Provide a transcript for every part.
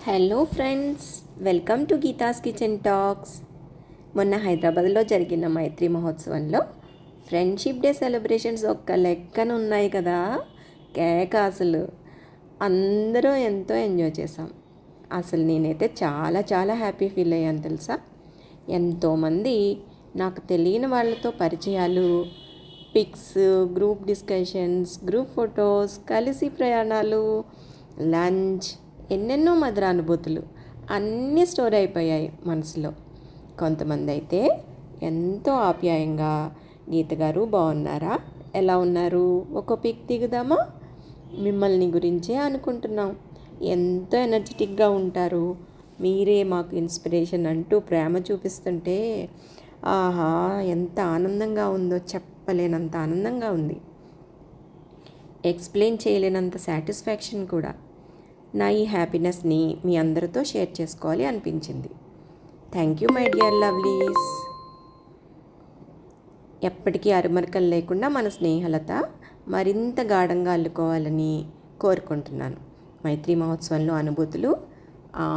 Hello friends, welcome to Geetha's kitchen talks. మొన్న హైదరాబాద్లో జరిగిన మైత్రి మహోత్సవంలో ఫ్రెండ్షిప్ డే సెలబ్రేషన్స్ ఒక్క లెక్కన ఉన్నాయి కదా. కేక అసలు అందరూ ఎంతో ఎంజాయ్ చేసాం. అసలు నేనైతే చాలా చాలా హ్యాపీ ఫీల్ అయ్యాను తెలుసా. ఎంతోమంది నాకు తెలియని వాళ్ళతో పరిచయాలు, pics, group discussions, group photos, కలిసి ప్రయాణాలు, లంచ్, ఎన్నెన్నో మధుర అనుభూతులు అన్నీ స్టోర్ అయిపోయాయి మనసులో. కొంతమంది అయితే ఎంతో ఆప్యాయంగా, గీత గారు బాగున్నారా, ఎలా ఉన్నారు, ఒక పిక్ దిగుదామా, మిమ్మల్ని గురించే అనుకుంటున్నాం, ఎంతో ఎనర్జెటిక్గా ఉంటారు, మీరే మాకు ఇన్స్పిరేషన్ అంటూ ప్రేమ చూపిస్తుంటే ఆహా ఎంత ఆనందంగా ఉందో, చెప్పలేనంత ఆనందంగా ఉంది, ఎక్స్ప్లెయిన్ చేయలేనంత సాటిస్ఫాక్షన్ కూడా. నా ఈ హ్యాపీనెస్ని మీ అందరితో షేర్ చేసుకోవాలి అనిపించింది. Thank you my dear lovelies. ఎప్పటికీ అరుమరకలు లేకుండా మన స్నేహలత మరింత గాఢంగా అల్లుకోవాలని కోరుకుంటున్నాను. మైత్రి మహోత్సవంలో అనుభూతులు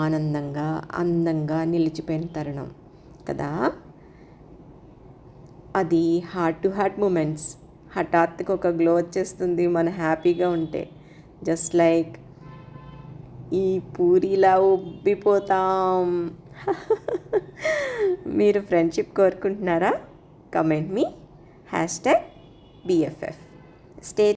ఆనందంగా, అందంగా నిలిచిపోయిన తరుణం కదా. అది హార్ట్ టు హార్ట్ మూమెంట్స్. హఠాత్తుగా ఒక గ్లో వచ్చేస్తుంది మన హ్యాపీగా ఉంటే. జస్ట్ లైక్ ఈ పూరిలా ఉబ్బిపోతాం. మీరు ఫ్రెండ్షిప్ కోరుకుంటున్నారా? కమెంట్ మీ #BFF. స్టే